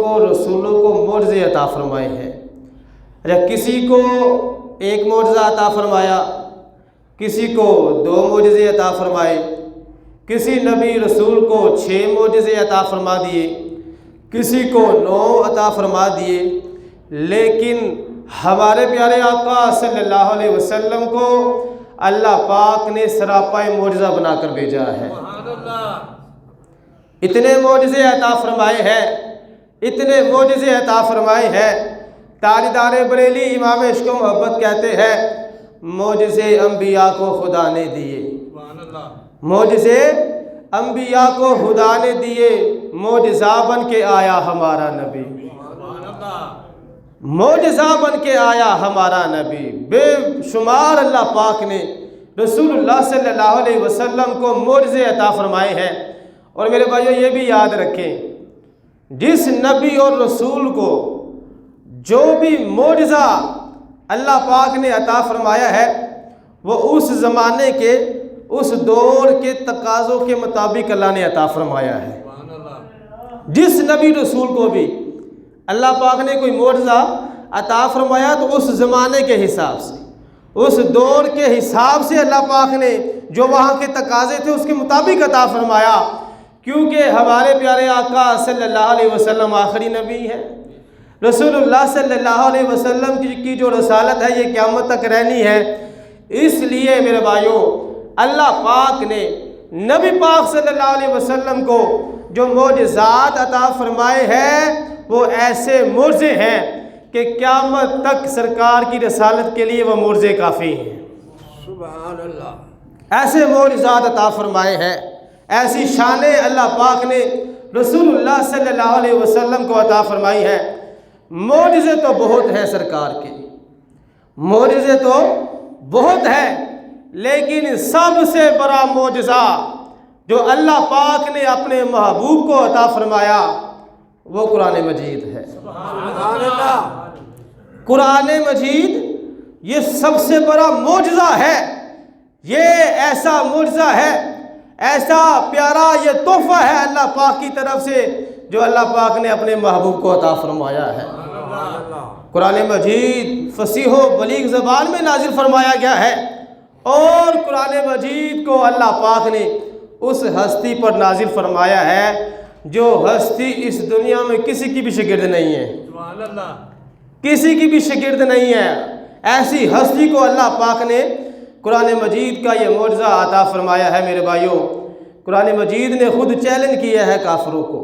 کو رسولوں کو معجزے عطا فرمائے ہیں۔ کسی کو ایک معجزہ عطا فرمایا، کسی کو 2 معجزے عطا فرمائے، کسی نبی رسول کو 6 معجزے عطا فرما دیے، کسی کو 9 عطا فرما دیے، لیکن ہمارے پیارے آقا صلی اللہ علیہ وسلم کو اللہ پاک نے سراپا معجزہ بنا کر بھیجا ہے۔ اتنے معجزے عطا فرمائے ہیں، اتنے معجزے عطا فرمائے ہیں، تاجدار بریلی امام عشق و محبت کہتے ہیں معجزے انبیاء کو خدا نے دیے، معجزے انبیاء کو خدا نے دیے، معجزہ بن کے آیا ہمارا نبی، معجزہ بن کے آیا ہمارا نبی۔ بے شمار اللہ پاک نے رسول اللہ صلی اللہ علیہ وسلم کو معجزے عطا فرمائے ہیں۔ اور میرے بھائیو یہ بھی یاد رکھیں، جس نبی اور رسول کو جو بھی معجزہ اللہ پاک نے عطا فرمایا ہے وہ اس زمانے کے اس دور کے تقاضوں کے مطابق اللہ نے عطا فرمایا ہے۔ جس نبی رسول کو بھی اللہ پاک نے کوئی معجزہ عطا فرمایا تو اس زمانے کے حساب سے، اس دور کے حساب سے اللہ پاک نے جو وہاں کے تقاضے تھے اس کے مطابق عطا فرمایا، کیونکہ ہمارے پیارے آقا صلی اللہ علیہ وسلم آخری نبی ہے۔ رسول اللہ صلی اللہ علیہ وسلم کی جو رسالت ہے یہ قیامت تک رہنی ہے۔ اس لیے میرے بھائیو اللہ پاک نے نبی پاک صلی اللہ علیہ وسلم کو جو معجزات عطا فرمائے ہیں وہ ایسے معجزے ہیں کہ قیامت تک سرکار کی رسالت کے لیے وہ معجزے کافی ہیں۔ سبحان اللہ۔ ایسے معجزات عطا فرمائے ہیں، ایسی شانیں اللہ پاک نے رسول اللہ صلی اللہ علیہ وسلم کو عطا فرمائی ہے۔ معجزے تو بہت ہیں سرکار کے، معجزے تو بہت ہیں، لیکن سب سے بڑا معجزہ جو اللہ پاک نے اپنے محبوب کو عطا فرمایا وہ قرآن مجید ہے۔ سبحان اللہ۔ قرآن مجید یہ سب سے بڑا معجزہ ہے، یہ ایسا معجزہ ہے، ایسا پیارا یہ تحفہ ہے اللہ پاک کی طرف سے جو اللہ پاک نے اپنے محبوب کو عطا فرمایا ہے۔ قرآن مجید فصیح و بلیغ زبان میں نازل فرمایا گیا ہے، اور قرآن مجید کو اللہ پاک نے اس ہستی پر نازل فرمایا ہے جو ہستی اس دنیا میں کسی کی بھی شاگرد نہیں ہے، کسی کی بھی شاگرد نہیں ہے۔ ایسی ہستی کو اللہ پاک نے قرآن مجید کا یہ معجزہ عطا فرمایا ہے۔ میرے بھائیوں قرآن مجید نے خود چیلنج کیا ہے کافروں کو،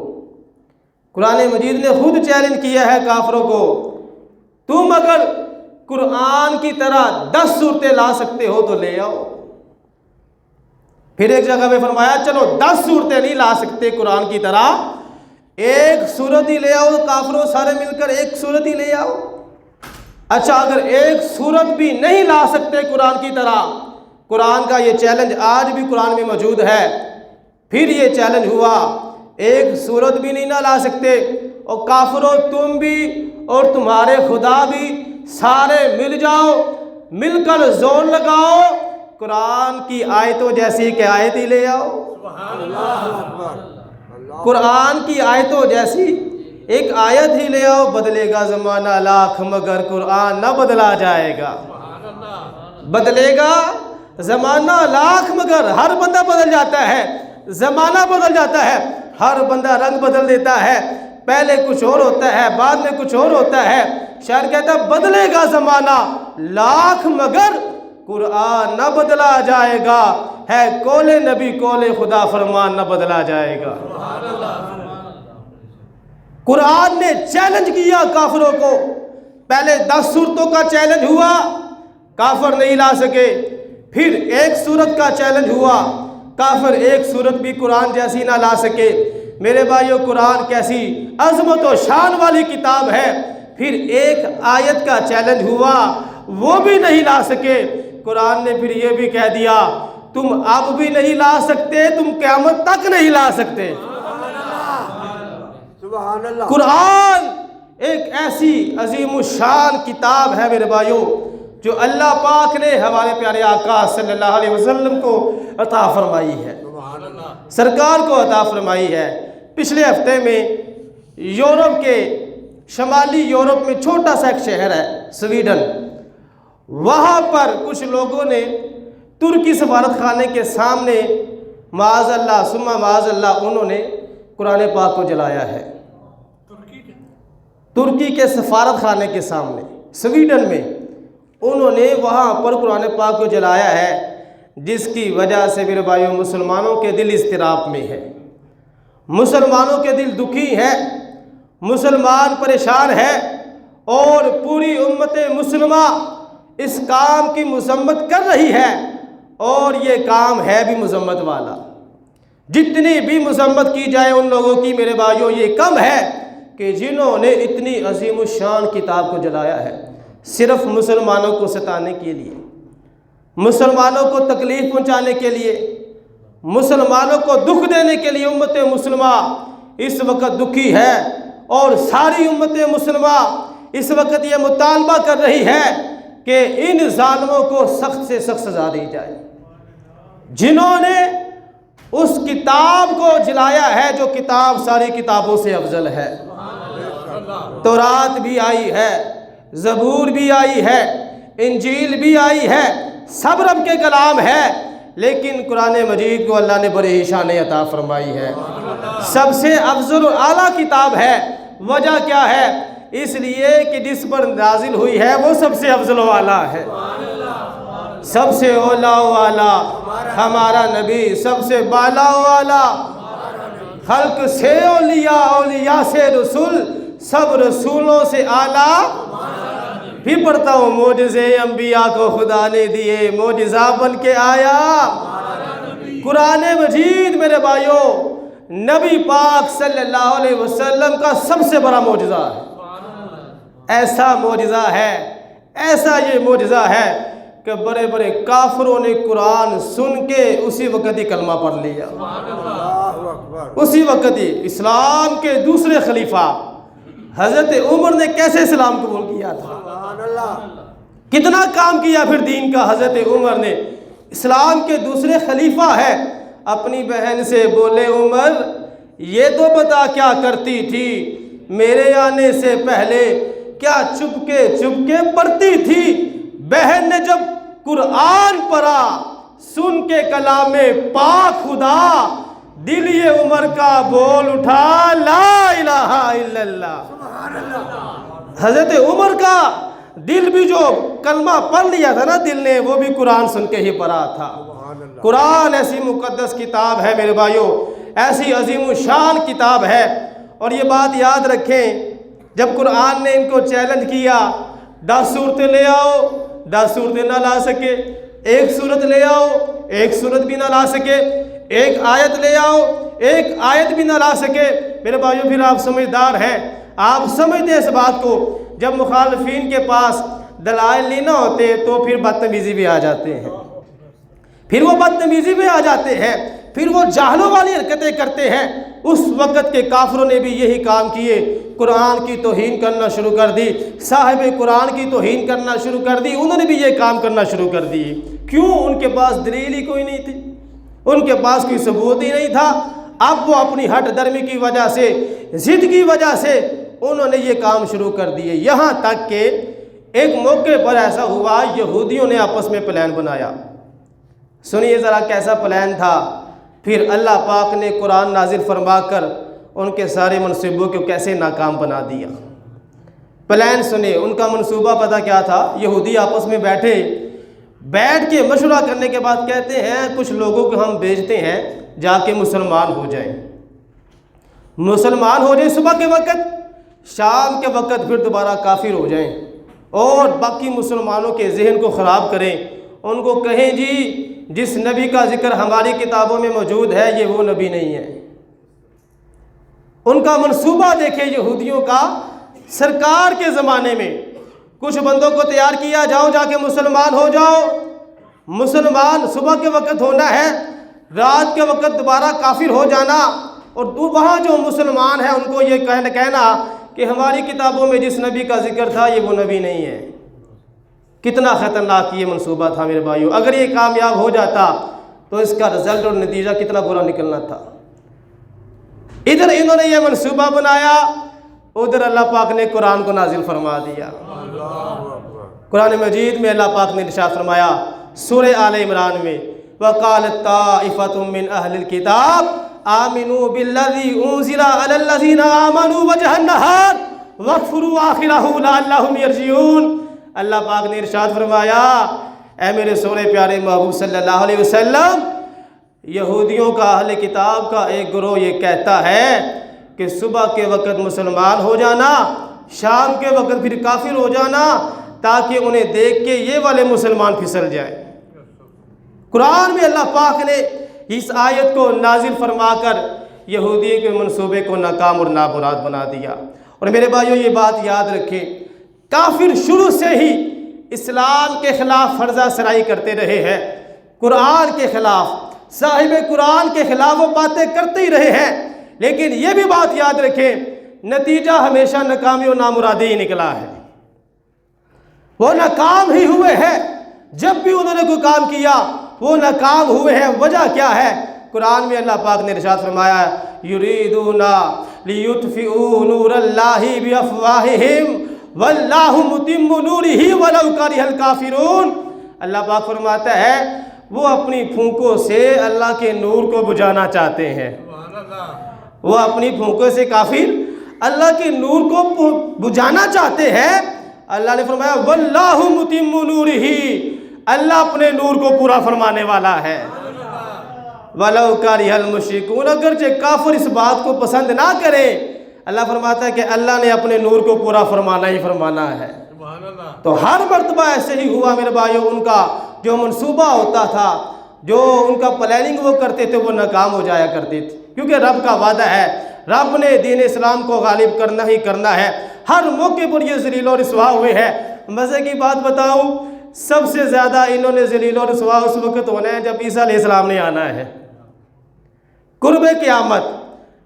قرآن مجید نے خود چیلنج کیا ہے کافروں کو، تم اگر قرآن کی طرح 10 صورتیں لا سکتے ہو تو لے آؤ۔ پھر ایک جگہ میں فرمایا چلو 10 صورتیں نہیں لا سکتے قرآن کی طرح، ایک صورت ہی لے آؤ، کافروں سارے مل کر ایک صورت ہی لے آؤ۔ اچھا اگر ایک صورت بھی نہیں لا سکتے قرآن کی طرح، قرآن کا یہ چیلنج آج بھی قرآن میں موجود ہے، پھر یہ چیلنج ہوا ایک صورت بھی نہیں نہ لا سکتے، اور کافروں تم بھی اور تمہارے خدا بھی سارے مل جاؤ، مل کر زور لگاؤ، قرآن کی آیتوں جیسی کہ آیت ہی لے آؤ۔ قرآن کی آیتوں جیسی ایک آیت ہی لے آؤ، بدلے گا زمانہ لاکھ مگر قرآن نہ بدلا جائے گا، بدلے گا زمانہ لاکھ مگر ہر بندہ بدل جاتا ہے، زمانہ بدل جاتا ہے، ہر بندہ رنگ بدل دیتا ہے، پہلے کچھ اور ہوتا ہے بعد میں کچھ اور ہوتا ہے۔ شاعر کہتا ہے بدلے گا زمانہ لاکھ مگر قرآن نہ بدلا جائے گا، ہے قول نبی قول خدا فرمان نہ بدلا جائے گا۔ قرآن نے چیلنج کیا کافروں کو، پہلے 10 صورتوں کا چیلنج ہوا، کافر نہیں لا سکے، پھر ایک صورت کا چیلنج ہوا، کافر ایک صورت بھی قرآن جیسی نہ لا سکے۔ میرے بھائیو قرآن کیسی عظمت و شان والی کتاب ہے، پھر ایک آیت کا چیلنج ہوا وہ بھی نہیں لا سکے، قرآن نے پھر یہ بھی کہہ دیا تم اب بھی نہیں لا سکتے، تم قیامت تک نہیں لا سکتے۔ سبحان اللہ۔ قرآن ایک ایسی عظیم الشان کتاب ہے میرے بھائیوں جو اللہ پاک نے ہمارے پیارے آقا صلی اللہ علیہ وسلم کو عطا فرمائی ہے، سرکار کو عطا فرمائی ہے۔ پچھلے ہفتے میں یورپ کے شمالی یورپ میں چھوٹا سا ایک شہر ہے سویڈن، وہاں پر کچھ لوگوں نے ترکی سفارت خانے کے سامنے معاذ اللہ ثم معاذ اللہ انہوں نے قرآن پاک کو جلایا ہے۔ ترکی کے سفارت خانے کے سامنے سویڈن میں انہوں نے وہاں پر قرآن پاک کو جلایا ہے، جس کی وجہ سے میرے بھائیوں مسلمانوں کے دل اضطراب میں ہے، مسلمانوں کے دل دکھی ہے، مسلمان پریشان ہے، اور پوری امت مسلمہ اس کام کی مذمت کر رہی ہے، اور یہ کام ہے بھی مذمت والا۔ جتنی بھی مذمت کی جائے ان لوگوں کی میرے بھائیوں یہ کم ہے کہ جنہوں نے اتنی عظیم الشان کتاب کو جلایا ہے صرف مسلمانوں کو ستانے کے لیے، مسلمانوں کو تکلیف پہنچانے کے لیے، مسلمانوں کو دکھ دینے کے لیے۔ امت مسلمہ اس وقت دکھی ہے، اور ساری امت مسلمہ اس وقت یہ مطالبہ کر رہی ہے کہ ان ظالموں کو سخت سے سخت سزا دی جائے جنہوں نے اس کتاب کو جلایا ہے، جو کتاب ساری کتابوں سے افضل ہے۔ تورات بھی آئی ہے، زبور بھی آئی ہے، انجیل بھی آئی ہے، سب رب کے کلام ہے، لیکن قرآن مجید کو اللہ نے بڑی شان عطا فرمائی ہے، سب سے افضل و اعلیٰ کتاب ہے۔ وجہ کیا ہے؟ اس لیے کہ جس پر نازل ہوئی ہے وہ سب سے افضل و اعلیٰ ہے، سب سے اولیٰ و اعلیٰ ہمارا نبی، سب سے بالا و اعلیٰ خلق سے اولیاء، اولیاء سے رسول، سب رسولوں سے اعلیٰ۔ بھی پڑھتا ہوں، معجزے انبیاء کو خدا نے دیے، معجزہ بن کے آیا قرآن مجید۔ میرے بھائیوں نبی پاک صلی اللہ علیہ وسلم کا سب سے بڑا معجزہ ہے، ایسا معجزہ ہے، ایسا یہ معجزہ ہے کہ بڑے بڑے کافروں نے قرآن سن کے اسی وقت ہی کلمہ پڑھ لیا، اسی وقت ہی۔ اسلام کے دوسرے خلیفہ حضرت عمر نے کیسے اسلام قبول کیا تھا، کتنا کام کیا پھر دین کا حضرت عمر نے، اسلام کے دوسرے خلیفہ ہے۔ اپنی بہن سے بولے عمر یہ تو بتا کیا کرتی تھی میرے آنے سے پہلے، کیا چپ کے پڑھتی تھی؟ بہن نے جب قرآن پڑھا سن کے کلام پاک خدا، دل یہ عمر کا بول اٹھا لا الہ الا اللہ۔ حضرت عمر کا دل بھی جو کلمہ پڑھ لیا تھا نا دل نے، وہ بھی قرآن سن کے ہی پڑھا تھا۔ قرآن ایسی مقدس کتاب ہے میرے بھائیوں، ایسی عظیم الشان کتاب ہے۔ اور یہ بات یاد رکھیں، جب قرآن نے ان کو چیلنج کیا 10 صورتیں لے آؤ، 10 صورتیں نہ لا سکے، 1 صورت لے آؤ، 1 صورت بھی نہ لا سکے، 1 آیت لے آؤ، 1 آیت بھی نہ لا سکے۔ میرے بھائیوں پھر آپ سمجھدار ہیں، آپ سمجھتے ہیں اس بات کو، جب مخالفین کے پاس دلائل نہیں نہ ہوتے تو پھر بدتمیزی بھی آ جاتے ہیں، پھر وہ بدتمیزی میں آ جاتے ہیں، پھر وہ جاہلوں والی حرکتیں کرتے ہیں۔ اس وقت کے کافروں نے بھی یہی کام کیے، قرآن کی توہین کرنا شروع کر دی، صاحب قرآن کی توہین کرنا شروع کر دی، انہوں نے بھی یہ کام کرنا شروع کر دی۔ کیوں؟ ان کے پاس دلیل ہی کوئی نہیں تھی، ان کے پاس کوئی ثبوت ہی نہیں تھا۔ اب وہ اپنی ہٹ درمی کی وجہ سے، ضد کی وجہ سے انہوں نے یہ کام شروع کر دیے، یہاں تک کہ ایک موقع پر ایسا ہوا یہودیوں نے آپس میں پلان بنایا۔ سنیے ذرا کیسا پلان تھا۔ پھر اللہ پاک نے قرآن نازل فرما کر ان کے سارے منصوبوں کو کیسے ناکام بنا دیا۔ پلان سنیں، ان کا منصوبہ پتہ کیا تھا؟ یہودی آپس میں بیٹھ کے مشورہ کرنے کے بعد کہتے ہیں کچھ لوگوں کو ہم بھیجتے ہیں جا کے مسلمان ہو جائیں، مسلمان ہو جائیں صبح کے وقت، شام کے وقت پھر دوبارہ کافر ہو جائیں، اور باقی مسلمانوں کے ذہن کو خراب کریں، ان کو کہیں جی جس نبی کا ذکر ہماری کتابوں میں موجود ہے یہ وہ نبی نہیں ہے۔ ان کا منصوبہ دیکھیں یہودیوں کا، سرکار کے زمانے میں کچھ بندوں کو تیار کیا، جاؤ جا کے مسلمان ہو جاؤ، مسلمان صبح کے وقت ہونا ہے، رات کے وقت دوبارہ کافر ہو جانا، اور وہاں جو مسلمان ہیں ان کو یہ کہنا کہ ہماری کتابوں میں جس نبی کا ذکر تھا یہ وہ نبی نہیں ہے۔ کتنا خطرناک یہ منصوبہ تھا میرے بھائیوں، اگر یہ کامیاب ہو جاتا تو اس کا رزلٹ اور نتیجہ کتنا برا نکلنا تھا۔ ادھر انہوں نے یہ منصوبہ بنایا ادھر اللہ پاک نے قرآن کو نازل فرما دیا۔ قرآن مجید میں اللہ پاک نے ارشاد فرمایا سورہ آل عمران میں وَقَالَتْ طَائِفَةٌ مِّنْ أَهْلِ الْكِتَابِ آمِنُوا بِالَّذِي أُنزِلَ عَلَى الَّذِينَ آمَنُوا وَجْهَ النَّهَارِ وَاكْفُرُوا آخِرَهُ لَعَلَّهُمْ يَرْجِعُونَ۔ اللہ پاک نے ارشاد فرمایا اے میرے سونے پیارے محبوب صلی اللہ علیہ وسلم، یہودیوں کا اہل کتاب کا ایک گروہ یہ کہتا ہے کہ صبح کے وقت مسلمان ہو جانا، شام کے وقت پھر کافر ہو جانا، تاکہ انہیں دیکھ کے یہ والے مسلمان پھسل جائیں۔ قرآن میں اللہ پاک نے اس آیت کو نازل فرما کر یہودی کے منصوبے کو ناکام اور نامراد بنا دیا۔ اور میرے بھائیوں یہ بات یاد رکھیں، کافر شروع سے ہی اسلام کے خلاف فرضہ سرائی کرتے رہے ہیں، قرآن کے خلاف، صاحب قرآن کے خلاف وہ باتیں کرتے ہی رہے ہیں، لیکن یہ بھی بات یاد رکھیں نتیجہ ہمیشہ ناکامی اور نامرادی ہی نکلا ہے۔ وہ ناکام ہی ہوئے ہیں، جب بھی انہوں نے کوئی کام کیا وہ ناکام ہوئے ہیں۔ وجہ کیا ہے؟ قرآن میں اللہ پاک نے ارشاد فرمایا یریدون لیطفئوا نور اللہ بافواہہم واللہ متم نورہ ولو کرہ الکافرون۔ اللہ پاک فرماتا ہے وہ اپنی پھونکوں سے اللہ کے نور کو بجھانا چاہتے ہیں، وہ اپنی پھونکوں سے کافر اللہ کے نور کو بجھانا چاہتے ہیں۔ اللہ نے فرمایا واللہ متم نورہ، اللہ اپنے نور کو پورا فرمانے والا ہے۔ وَلَوْ كَرِهَ الْمُشْرِكُونَ، اگرچہ کافر اس بات کو پسند نہ کرے، اللہ فرماتا ہے کہ اللہ نے اپنے نور کو پورا فرمانا ہی فرمانا ہے۔ تو ہر مرتبہ ایسے ہی ہوا میرے بھائیوں، ان کا جو منصوبہ ہوتا تھا، جو ان کا پلاننگ وہ کرتے تھے، وہ ناکام ہو جایا کرتے تھے، کیونکہ رب کا وعدہ ہے، رب نے دین اسلام کو غالب کرنا ہی کرنا ہے۔ ہر موقع پر یہ ذلیل و رسوا ہوئے ہیں۔ مزے کی بات بتاؤں، سب سے زیادہ انہوں نے ذلیل و رسوا اس وقت ہونا ہے جب عیسیٰ علیہ السلام نے آنا ہے۔ قرب قیامت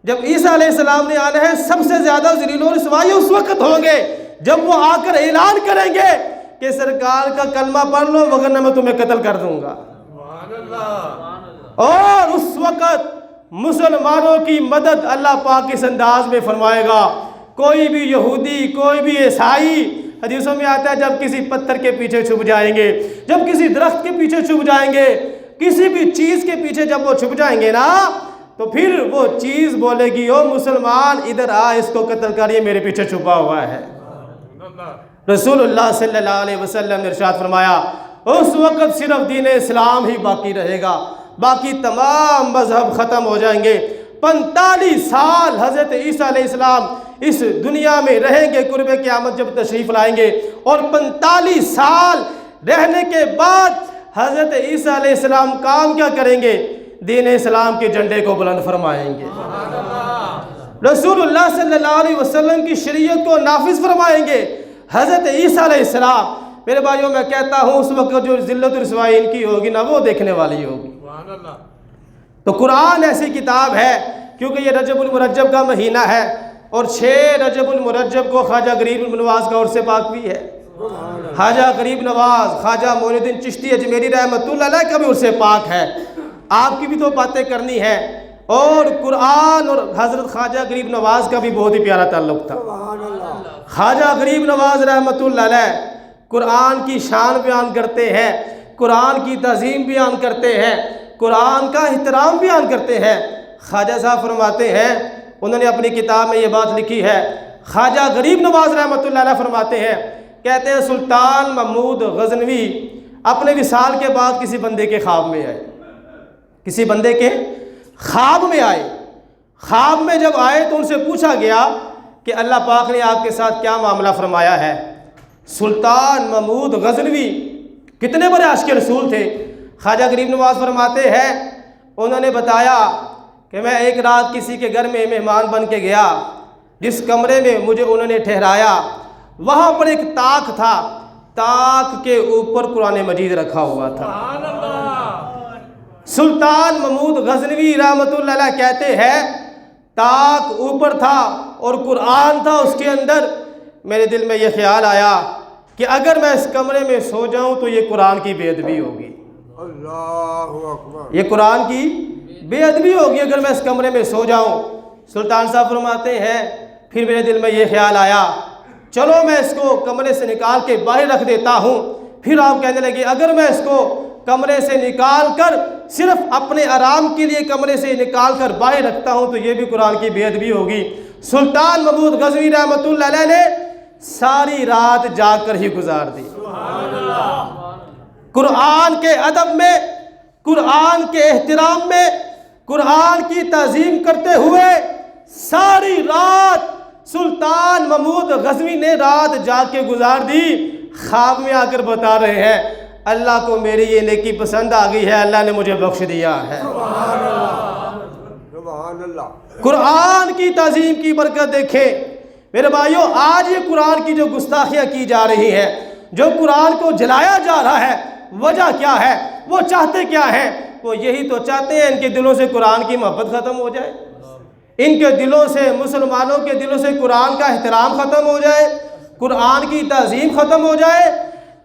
جب عیسیٰ علیہ السلام نے آنا ہے، سب سے زیادہ ذلیل و رسوائی اس وقت ہوں گے جب وہ آ کر اعلان کریں گے کہ سرکار کا کلمہ پڑھ لو ورنہ میں تمہیں قتل کر دوں گا۔ اور اس وقت مسلمانوں کی مدد اللہ پاک اس انداز میں فرمائے گا، کوئی بھی یہودی، کوئی بھی عیسائی، حدیثوں میں آتا ہے جب کسی پتھر کے پیچھے چھپ جائیں گے، جب کسی درخت کے پیچھے چھپ جائیں گے، کسی بھی چیز کے پیچھے جب وہ چھپ جائیں گے نا، تو پھر وہ چیز بولے گی او مسلمان ادھر آ، اس کو قتل کر، یہ میرے پیچھے چھپا ہوا ہے۔ رسول اللہ صلی اللہ علیہ وسلم نے ارشاد فرمایا اس وقت صرف دین اسلام ہی باقی رہے گا، باقی تمام مذہب ختم ہو جائیں گے۔ 45 سال حضرت عیسیٰ علیہ السلام اس دنیا میں رہیں گے، قرب قیامت جب تشریف لائیں گے، اور 45 سال رہنے کے بعد حضرت عیسیٰ علیہ السلام کام کیا کریں گے؟ دین اسلام کے جھنڈے کو بلند فرمائیں گے، رسول اللہ صلی اللہ علیہ وسلم کی شریعت کو نافذ فرمائیں گے۔ حضرت عیسیٰ علیہ السلام، میرے بھائیوں میں کہتا ہوں اس وقت جو ذلت و رسوائی ان کی ہوگی نا، وہ دیکھنے والی ہوگی۔ تو قرآن ایسی کتاب ہے، کیونکہ یہ رجب المرجب کا مہینہ ہے، اور 6 رجب المرجب کو خواجہ غریب نواز کا عرس پاک بھی ہے۔ خواجہ غریب نواز، خواجہ معین الدین چشتی اجمیری رحمۃ اللہ علیہ کا بھی عرس پاک ہے۔ آپ کی بھی تو باتیں کرنی ہے، اور قرآن اور حضرت خواجہ غریب نواز کا بھی بہت ہی پیارا تعلق تھا۔ خواجہ غریب نواز رحمۃ اللہ علیہ قرآن کی شان بیان کرتے ہیں، قرآن کی تعظیم بیان کرتے ہیں، قرآن کا احترام بیان کرتے ہیں۔ خواجہ صاحب فرماتے ہیں، انہوں نے اپنی کتاب میں یہ بات لکھی ہے، خواجہ غریب نواز رحمۃ اللہ علیہ فرماتے ہیں، کہتے ہیں سلطان محمود غزنوی اپنے وصال کے بعد کسی بندے کے خواب میں آئے، کسی بندے کے خواب میں آئے۔ خواب میں جب آئے تو ان سے پوچھا گیا کہ اللہ پاک نے آپ کے ساتھ کیا معاملہ فرمایا ہے؟ سلطان محمود غزنوی کتنے بڑے عاشق رسول تھے۔ خواجہ غریب نواز فرماتے ہیں، انہوں نے بتایا کہ میں ایک رات کسی کے گھر میں مہمان بن کے گیا، جس کمرے میں مجھے انہوں نے ٹھہرایا، وہاں پر ایک طاق تھا، طاق کے اوپر قرآن مجید رکھا ہوا تھا۔ سلطان محمود غزنوی رحمۃ اللہ علیہ کہتے ہیں طاق اوپر تھا اور قرآن تھا اس کے اندر۔ میرے دل میں یہ خیال آیا کہ اگر میں اس کمرے میں سو جاؤں تو یہ قرآن کی بے ادبی ہوگی، اللہ اکبر، یہ قرآن کی بے ادبی ہوگی اگر میں اس کمرے میں سو جاؤں۔ سلطان صاحب فرماتے ہیں پھر میرے دل میں یہ خیال آیا چلو میں اس کو کمرے سے نکال کے باہر رکھ دیتا ہوں۔ پھر آپ کہنے لگے اگر میں اس کو کمرے سے نکال کر صرف اپنے آرام کے لیے کمرے سے نکال کر باہر رکھتا ہوں تو یہ بھی قرآن کی بے ادبی ہوگی۔ سلطان محمود غزنوی رحمۃ اللہ علیہ نے ساری رات جاگ کر ہی گزار دی۔ قرآن کے ادب میں، قرآن کے احترام میں، قرآن کی تعظیم کرتے ہوئے ساری رات سلطان محمود غزنوی نے رات جاگ کے گزار دی۔ خواب میں آ کر بتا رہے ہیں اللہ کو میری یہ نیکی پسند آ گئی ہے، اللہ نے مجھے بخش دیا ہے۔ سبحان اللہ۔ قرآن کی تعظیم کی برکت دیکھیں میرے بھائیوں، آج یہ قرآن کی جو گستاخیاں کی جا رہی ہیں، جو قرآن کو جلایا جا رہا ہے، وجہ کیا ہے؟ وہ چاہتے کیا ہیں؟ وہ یہی تو چاہتے ہیں ان کے دلوں سے قرآن کی محبت ختم ہو جائے، ان کے دلوں سے، مسلمانوں کے دلوں سے قرآن کا احترام ختم ہو جائے، قرآن کی تعظیم ختم ہو جائے۔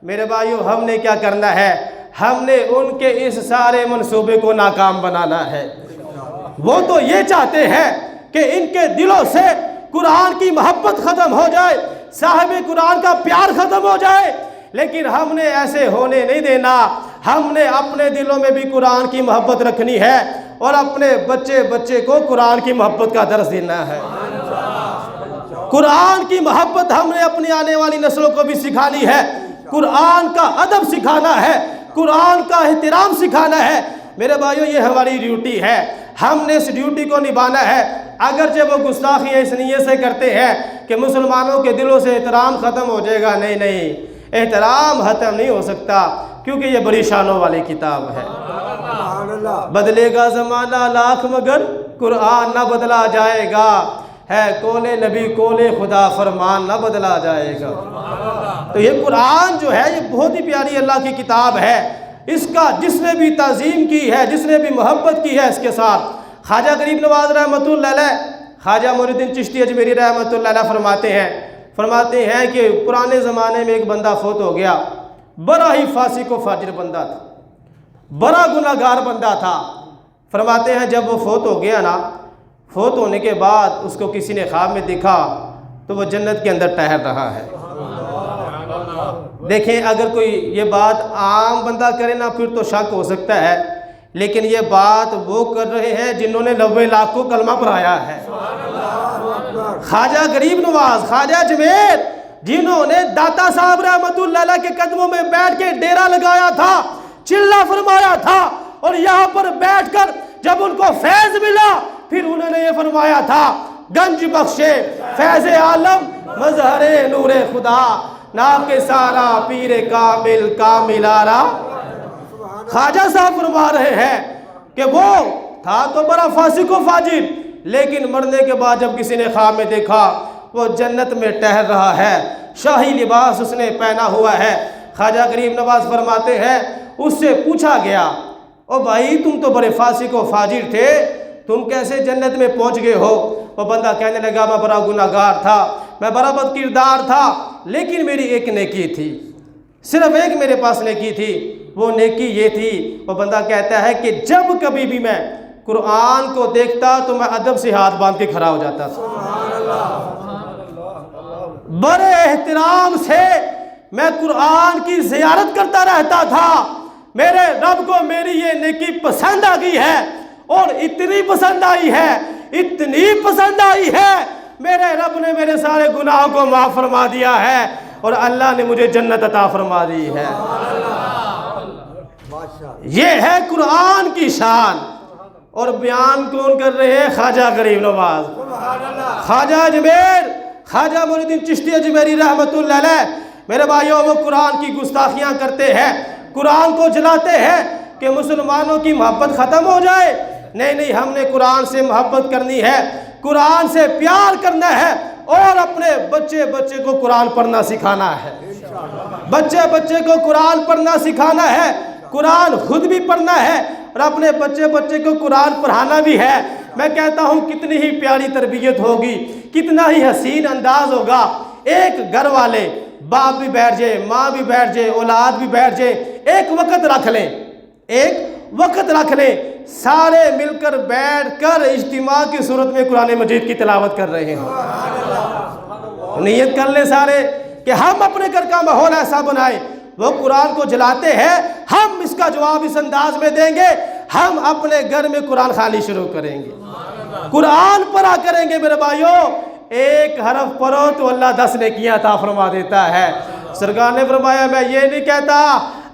میرے بھائیوں، ہم نے کیا کرنا ہے؟ ہم نے ان کے اس سارے منصوبے کو ناکام بنانا ہے۔ وہ تو یہ چاہتے ہیں کہ ان کے دلوں سے قرآن کی محبت ختم ہو جائے، صاحب قرآن کا پیار ختم ہو جائے، لیکن ہم نے ایسے ہونے نہیں دینا۔ ہم نے اپنے دلوں میں بھی قرآن کی محبت رکھنی ہے اور اپنے بچے کو قرآن کی محبت کا درس دینا ہے۔ قرآن کی محبت ہم نے اپنی آنے والی نسلوں کو بھی سکھانی ہے، قرآن کا ادب سکھانا ہے، قرآن کا احترام سکھانا ہے۔ میرے بھائیوں، یہ ہماری ڈیوٹی ہے، ہم نے اس ڈیوٹی کو نبھانا ہے۔ اگرچہ وہ گستاخی اس نیت سے کرتے ہیں کہ مسلمانوں کے دلوں سے احترام ختم ہو جائے گا، نہیں، احترام ختم نہیں ہو سکتا، کیونکہ یہ بڑی شانوں والی کتاب ہے۔ بدلے گا زمانہ لاکھ مگر قرآن نہ بدلا جائے گا، ہے قول نبی قول خدا فرمان نہ بدلا جائے گا۔ تو یہ قرآن جو ہے یہ بہت ہی پیاری اللہ کی کتاب ہے۔ اس کا جس نے بھی تعظیم کی ہے، جس نے بھی محبت کی ہے اس کے ساتھ، خواجہ غریب نواز رحمۃ اللہ علیہ، خواجہ معین الدین چشتی اجمیری رحمۃ اللہ علیہ فرماتے ہیں کہ پرانے زمانے میں ایک بندہ فوت ہو گیا، بڑا ہی فاسق و فاجر بندہ تھا، بڑا گناہ گار بندہ تھا۔ فرماتے ہیں جب وہ فوت ہو گیا نا، فوت ہونے کے بعد اس کو کسی نے خواب میں دیکھا تو وہ جنت کے اندر ٹہل رہا ہے۔ دیکھیں، اگر کوئی یہ بات عام بندہ کرے نا پھر تو شک ہو سکتا ہے، لیکن یہ بات وہ کر رہے ہیں جنہوں نے 90 لاکھ کو کلمہ پڑھایا ہے۔ خواجہ غریب نواز، خواجہ اجمیر، جنہوں نے داتا صاحب رحمۃ اللہ علیہ کے قدموں میں بیٹھ کے ڈیرا لگایا تھا، چلہ فرمایا تھا، اور یہاں پر بیٹھ کر جب ان کو فیض ملا پھر انہوں نے یہ فرمایا تھا، گنج بخشے فیض عالم مظہر نور خدا، نام کے سارا پیر کامل کامل آرا۔ خواجہ صاحب فرما رہے ہیں کہ وہ تھا تو بڑا فاسق و فاجر، لیکن مرنے کے بعد جب کسی نے خواب میں دیکھا وہ جنت میں ٹہل رہا ہے، شاہی لباس اس نے پہنا ہوا ہے۔ خواجہ غریب نواز فرماتے ہیں اس سے پوچھا گیا، او بھائی تم تو بڑے فاسق و فاجر تھے، تم کیسے جنت میں پہنچ گئے ہو؟ وہ بندہ کہنے لگا میں بڑا گناہ گار تھا، میں بڑا بد کردار تھا، لیکن میری ایک نیکی تھی، صرف ایک میرے پاس نیکی تھی، وہ نیکی یہ تھی۔ وہ بندہ کہتا ہے کہ جب کبھی بھی میں قرآن کو دیکھتا تو میں ادب سے ہاتھ باندھ کے کھڑا ہو جاتا تھا، بڑے احترام سے میں قرآن کی زیارت کرتا رہتا تھا۔ میرے رب کو میری یہ نیکی پسند آ گئی ہے، اور اتنی پسند آئی ہے، اتنی پسند آئی ہے، میرے رب نے میرے سارے گناہوں کو معاف فرما دیا ہے، اور اللہ نے مجھے جنت عطا فرما دی ہے۔ یہ ہے قرآن کی شان، اور بیان کون کر رہے ہیں؟ خواجہ غریب نواز، خواجہ اجمیر، خواجہ معین الدین چشتی اجمیری رحمۃ اللہ علیہ۔ میرے بھائیوں، وہ قرآن کی گستاخیاں کرتے ہیں، قرآن کو جلاتے ہیں کہ مسلمانوں کی محبت ختم ہو جائے۔ نہیں، ہم نے قرآن سے محبت کرنی ہے، قرآن سے پیار کرنا ہے، اور اپنے بچے کو قرآن پڑھنا سکھانا ہے، بچے کو قرآن پڑھنا سکھانا ہے، قرآن خود بھی پڑھنا ہے، اور اپنے بچے کو قرآن پڑھانا بھی ہے۔ میں کہتا ہوں کتنی ہی پیاری تربیت ہوگی، کتنا ہی حسین انداز ہوگا، ایک گھر والے، باپ بھی بیٹھ جائے، ماں بھی بیٹھ جائے، اولاد بھی بیٹھ جائے، ایک وقت رکھ لیں، سارے مل کر بیٹھ کر اجتماع کی صورت میں قرآن مجید کی تلاوت کر رہے ہیں۔ نیت کر لیں سارے کہ ہم اپنے گھر کا ماحول ایسا بنائیں، وہ قرآن کو جلاتے ہیں، ہم اس کا جواب اس انداز میں دیں گے، ہم اپنے گھر میں قرآن خوانی شروع کریں گے، قرآن پڑھا کریں گے۔ میرے بھائیوں، ایک حرف پڑھو تو اللہ 10 نیکیاں عطا فرما دیتا ہے۔ سرکار نے فرمایا میں یہ نہیں کہتا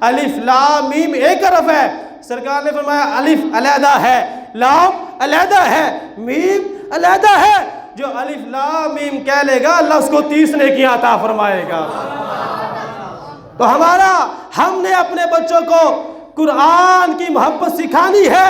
الف لام میم ایک حرف ہے، سرکار نے فرمایا الف علیحدہ ہے، لام علیحدہ ہے، میم علیحدہ ہے، جو الف لام میم کہہ لے گا اللہ اس کو 30 نیکیاں عطا فرمائے گا۔ تو ہم نے اپنے بچوں کو قرآن کی محبت سکھانی ہے،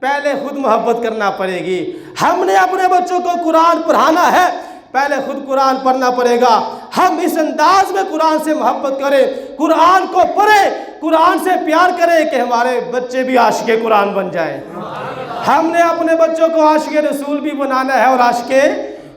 پہلے خود محبت کرنا پڑے گی۔ ہم نے اپنے بچوں کو قرآن پڑھانا ہے، پہلے خود قرآن پڑھنا پڑے گا۔ ہم اس انداز میں قرآن سے محبت کریں، قرآن کو پڑھیں، قرآن سے پیار کریں کہ ہمارے بچے بھی عاشق قرآن بن جائیں۔ ہم نے اپنے بچوں کو عاشق رسول بھی بنانا ہے اور عاشق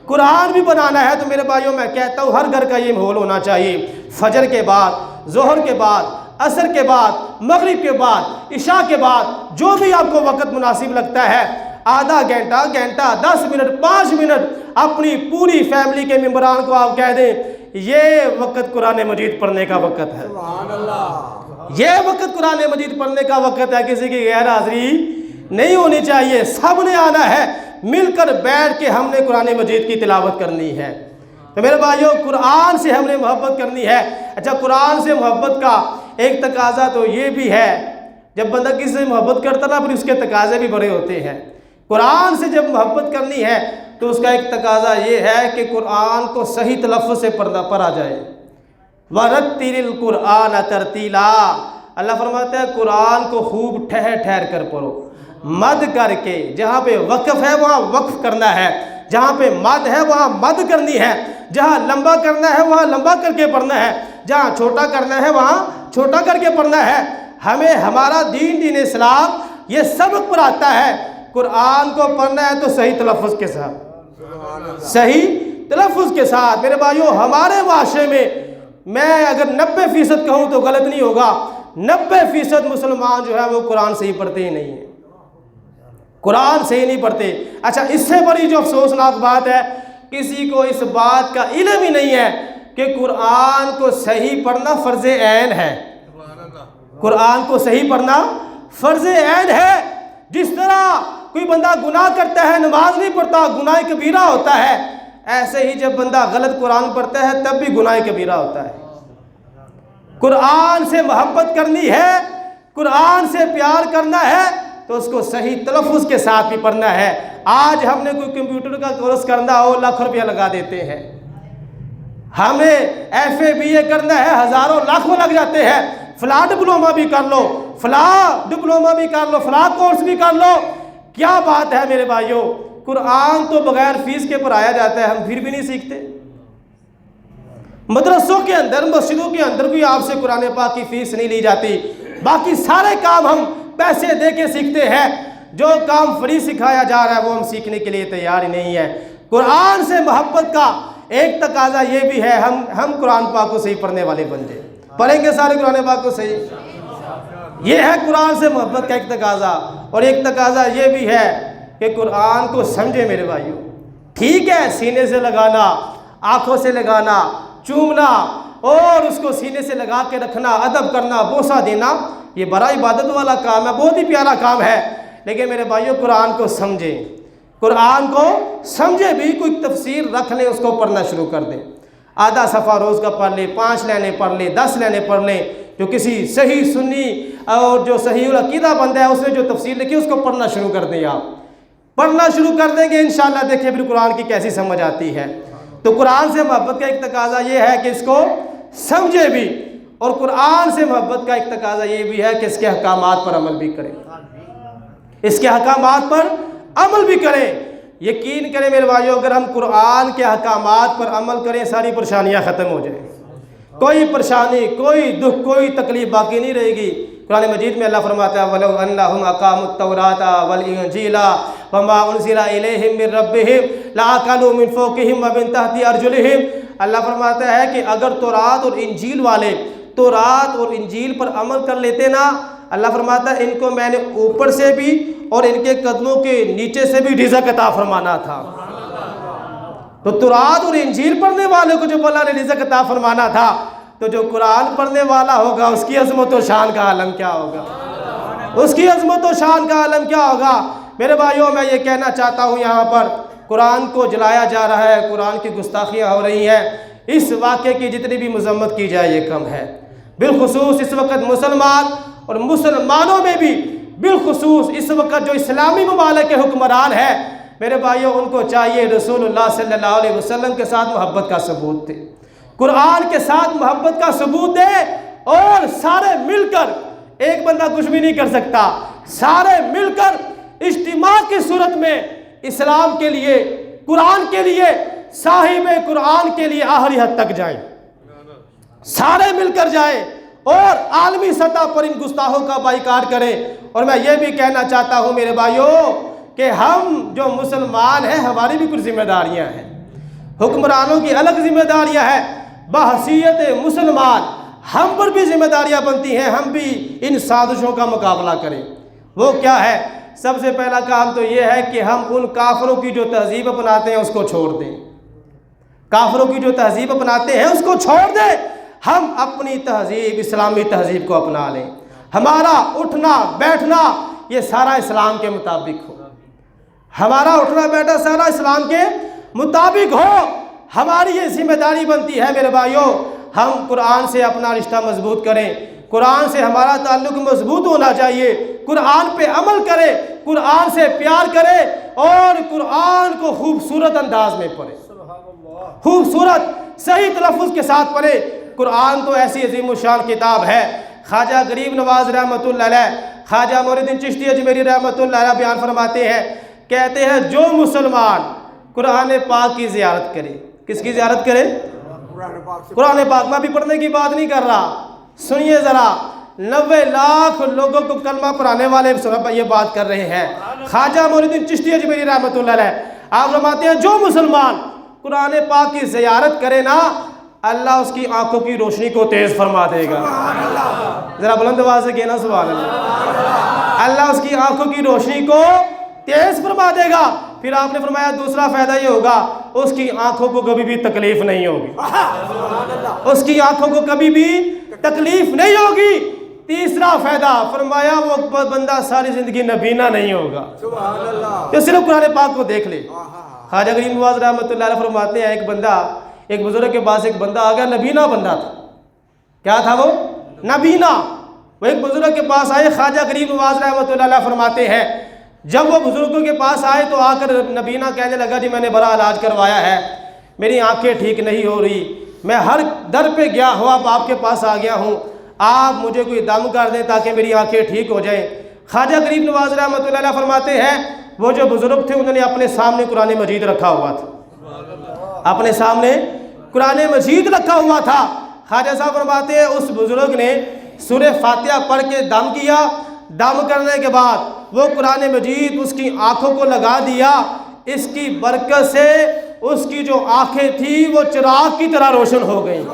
قرآن بھی بنانا ہے۔ تو میرے بھائیوں، میں کہتا ہوں ہر گھر کا یہ ماحول ہونا چاہیے، فجر کے بعد، ظہر کے بعد، عصر کے بعد، مغرب کے بعد، عشاء کے بعد، جو بھی آپ کو وقت مناسب لگتا ہے، آدھا گھنٹہ، 10 منٹ، 5 منٹ اپنی پوری فیملی کے ممبران کو آپ کہہ دیں یہ وقت قرآن مجید پڑھنے کا وقت ہے، سبحان اللہ، یہ وقت قرآن مجید پڑھنے کا وقت ہے۔ کسی کی غیر حاضری نہیں ہونی چاہیے، سب نے آنا ہے، مل کر بیٹھ کے ہم نے قرآن مجید کی تلاوت کرنی ہے۔ تو میرے بھائیوں، قرآن سے ہم نے محبت کرنی ہے۔ اچھا، قرآن سے محبت کا ایک تقاضا تو یہ بھی ہے، جب بندہ کسی سے محبت کرتا نا پھر اس کے تقاضے بھی بڑے ہوتے ہیں۔ قرآن سے جب محبت کرنی ہے تو اس کا ایک تقاضا یہ ہے کہ قرآن کو صحیح تلفظ سے پڑھا جائے۔ وَرَتِّلِ الْقُرْآنَ تَرْتِيلًا، اللہ فرماتا ہے قرآن کو خوب ٹھہر کر پڑھو، مد کر کے، جہاں پہ وقف ہے وہاں وقف کرنا ہے، جہاں پہ مد ہے وہاں مد کرنی ہے، جہاں لمبا کرنا ہے وہاں لمبا کر کے پڑھنا ہے، جہاں چھوٹا کرنا ہے وہاں چھوٹا کر کے پڑھنا ہے۔ ہمیں ہمارا دین اسلام یہ سبق پڑھاتا ہے، قرآن کو پڑھنا ہے تو صحیح تلفظ کے ساتھ، صحیح تلفظ کے ساتھ۔ میرے بھائیوں، ہمارے معاشرے میں اگر 90% کہوں تو غلط نہیں ہوگا، 90% مسلمان جو ہے وہ قرآن صحیح پڑھتے ہی نہیں ہیں، قرآن صحیح نہیں پڑھتے۔ اچھا، اس سے بڑی جو افسوسناک بات ہے، کسی کو اس بات کا علم ہی نہیں ہے کہ قرآن کو صحیح پڑھنا فرض عین ہے، قرآن کو صحیح پڑھنا فرض عین ہے۔ جس طرح کوئی بندہ گناہ کرتا ہے، نماز نہیں پڑھتا، گناہ کبیرہ ہوتا ہے، ایسے ہی جب بندہ غلط قرآن پڑھتا ہے تب بھی گناہ کبیرہ ہوتا ہے۔ قرآن سے محبت کرنی ہے، قرآن سے پیار کرنا ہے تو اس کو صحیح تلفظ کے ساتھ بھی پڑھنا ہے۔ آج ہم نے کوئی کمپیوٹر کا کورس کرنا ہو، لاکھ روپیہ لگا دیتے ہیں، ہمیں FA BA کرنا ہے، ہزاروں لاکھوں لگ جاتے ہیں، فلاں ڈپلوما بھی کر لو، فلاں ڈپلوما بھی کر لو، فلاں کورس بھی کر لو۔ کیا بات ہے میرے بھائیوں، قرآن تو بغیر فیس کے پڑھایا جاتا ہے، ہم پھر بھی نہیں سیکھتے۔ مدرسوں کے اندر، مسجدوں کے اندر بھی آپ سے قرآن پاک کی فیس نہیں لی جاتی، باقی سارے کام ہم پیسے دے کے سیکھتے ہیں۔ جو کام فری سکھایا جا رہا ہے وہ ہم سیکھنے کے لیے تیار ہی نہیں ہے۔ قرآن سے محبت کا ایک تقاضا یہ بھی ہے، ہم قرآن پاک کو صحیح پڑھنے والے بن جائیں۔ پڑھیں گے سارے قرآن پاک کو صحیح؟ یہ ہے قرآن سے محبت کا ایک تقاضا۔ اور ایک تقاضا یہ بھی ہے کہ قرآن کو سمجھے میرے بھائیوں۔ ٹھیک ہے، سینے سے لگانا، آنکھوں سے لگانا، چومنا اور اس کو سینے سے لگا کے رکھنا، ادب کرنا، بوسہ دینا، یہ بڑا عبادت والا کام ہے، بہت ہی پیارا کام ہے۔ لیکن میرے بھائیوں، قرآن کو سمجھیں، قرآن کو سمجھے بھی، کوئی تفسیر رکھ لیں، اس کو پڑھنا شروع کر دیں۔ آدھا صفحہ روز کا پڑھ لیں، 5 لائنیں پڑھ لیں، 10 لائنیں پڑھ لیں۔ جو کسی صحیح سنی اور جو صحیح العقیدہ بندہ ہے اس نے جو تفسیر لکھی اس کو پڑھنا شروع کر دیں۔ آپ پڑھنا شروع کر دیں گے انشاءاللہ، دیکھیں پھر قرآن کی کیسی سمجھ آتی ہے۔ تو قرآن سے محبت کا ایک تقاضا یہ ہے کہ اس کو سمجھے بھی، اور قرآن سے محبت کا ایک تقاضا یہ بھی ہے کہ اس کے احکامات پر عمل بھی کریں، اس کے احکامات پر عمل بھی کریں۔ یقین کریں میرے بھائیوں، اگر ہم قرآن کے احکامات پر عمل کریں ساری پریشانیاں ختم ہو جائیں، کوئی پریشانی، کوئی دکھ، کوئی تکلیف باقی نہیں رہے گی۔ قرآن مجید میں اللہ فرماتا ہے وَلَوْ أَنَّهُمْ أَقَامُوا التَّوْرَاةَ وَالْإِنْجِيلَ وَمَا أُنزِلَ إِلَيْهِمْ مِنْ رَبِّهِمْ لَأَكَلُوا مِنْ فَوْقِهِمْ وَمِنْ تَحْتِ أَرْجُلِهِمْ۔ اللہ فرماتا ہے کہ اگر تورات اور انجیل والے تورات اور انجیل پر عمل کر لیتے نا، اللہ فرماتا ہے ان کو میں نے اوپر سے بھی اور ان کے قدموں کے نیچے سے بھی رزق عطا فرمانا تھا۔ تو تورات اور انجیل پڑھنے والوں کو جو اللہ نے رزق عطا فرمانا تھا، تو جو قرآن پڑھنے والا ہوگا اس کی عظمت و شان کا عالم کیا ہوگا؟ اس کی عظمت و شان کا عالم کیا ہوگا؟ میرے بھائیوں، میں یہ کہنا چاہتا ہوں، یہاں پر قرآن کو جلایا جا رہا ہے، قرآن کی گستاخیاں ہو رہی ہیں، اس واقعے کی جتنی بھی مذمت کی جائے یہ کم ہے۔ بالخصوص اس وقت مسلمان اور مسلمانوں میں بھی بالخصوص اس وقت جو اسلامی ممالک کے حکمران ہیں، میرے بھائیوں، ان کو چاہیے رسول اللہ صلی اللہ علیہ وسلم کے ساتھ محبت کا ثبوت دے، قرآن کے ساتھ محبت کا ثبوت دے، اور سارے مل کر، ایک بندہ کچھ بھی نہیں کر سکتا، سارے مل کر اجتماع کی صورت میں اسلام کے لیے، قرآن کے لیے، صاحب قرآن کے لیے آخری حد تک جائیں، سارے مل کر جائیں اور عالمی سطح پر ان گستاخوں کا بائیکاٹ کریں۔ اور میں یہ بھی کہنا چاہتا ہوں میرے بھائیوں کہ ہم جو مسلمان ہیں، ہماری بھی کچھ ذمہ داریاں ہیں، حکمرانوں کی الگ ذمہ داریاں ہیں، بحیثیت مسلمان ہم پر بھی ذمہ داریاں بنتی ہیں، ہم بھی ان سازشوں کا مقابلہ کریں۔ وہ کیا ہے؟ سب سے پہلا کام تو یہ ہے کہ ہم ان کافروں کی جو تہذیب اپناتے ہیں اس کو چھوڑ دیں، کافروں کی جو تہذیب اپناتے ہیں اس کو چھوڑ دیں، ہم اپنی تہذیب، اسلامی تہذیب کو اپنا لیں، ہمارا اٹھنا بیٹھنا یہ سارا اسلام کے مطابق ہو، ہمارا اٹھنا بیٹھنا سارا اسلام کے مطابق ہو۔ ہماری یہ ذمہ داری بنتی ہے میرے بھائیوں، ہم قرآن سے اپنا رشتہ مضبوط کریں، قرآن سے ہمارا تعلق مضبوط ہونا چاہیے، قرآن پہ عمل کرے، قرآن سے پیار کرے، اور قرآن کو خوبصورت انداز میں پڑھے، خوبصورت صحیح تلفظ کے ساتھ پڑھے۔ قرآن تو ایسی عظیم الشان کتاب ہے، خواجہ غریب نواز رحمۃ اللہ علیہ، خواجہ معین الدین چشتی اجمیری رحمۃ اللہ علیہ بیان فرماتے ہیں، کہتے ہیں جو مسلمان قرآن پاک کی زیارت کرے، کس کی زیارت کرے؟ قرآن پاک۔ میں بھی پڑھنے کی بات نہیں کر رہا، سنیے ذرا، 90 لاکھ لوگوں کو کلمہ پڑھانے والے یہ بات کر رہے ہیں، خواجہ معین الدین چشتی اجمیری رحمۃ اللہ علیہ، آپ فرماتے ہیں جو مسلمان قرآن پاک کی زیارت کرے نا، اللہ اس کی آنکھوں کی روشنی کو تیز فرما دے گا۔ ذرا بلند آواز سے کہنا سبحان اللہ۔ اللہ اس کی آنکھوں کی روشنی کو تیز فرما دے گا۔ پھر آپ نے فرمایا دوسرا فائدہ یہ ہوگا، اس کی آنکھوں کو کبھی بھی تکلیف نہیں ہوگی، اس کی آنکھوں کو کبھی بھی تکلیف نہیں ہوگی۔ تیسرا فائدہ فرمایا وہ بندہ ساری زندگی نبینا نہیں ہوگا، جو صرف قرآن پاک کو دیکھ لے۔ خواجہ غریب نواز رحمۃ اللہ علیہ فرماتے ہیں، ایک بزرگ کے پاس ایک بندہ آ گیا، نبینا بندہ تھا۔ کیا تھا وہ؟ نبینا۔ وہ ایک بزرگ کے پاس آئے، خواجہ غریب نواز رحمۃ اللہ علیہ فرماتے ہیں جب وہ بزرگوں کے پاس آئے تو آ کر نبینا کہنے لگا، جی میں نے بڑا علاج کروایا ہے، میری آنکھیں ٹھیک نہیں ہو رہی، میں ہر در پہ گیا ہوں، اب آپ کے پاس آ گیا ہوں، آپ مجھے کوئی دم کر دیں تاکہ میری آنکھیں ٹھیک ہو جائیں۔ خواجہ غریب نواز رحمۃ اللہ علیہ فرماتے ہیں وہ جو بزرگ تھے انہوں نے اپنے سامنے قرآن مجید رکھا ہوا تھا، اپنے سامنے قرآن مجید رکھا ہوا تھا۔ خواجہ صاحب فرماتے ہیں اس بزرگ نے سورہ فاتحہ پڑھ کے دم کیا، دم کرنے کے بعد وہ قرآن مجید اس کی آنکھوں کو لگا دیا، اس کی برکت سے اس کی جو آنکھیں تھی وہ چراغ کی طرح روشن ہو گئیں۔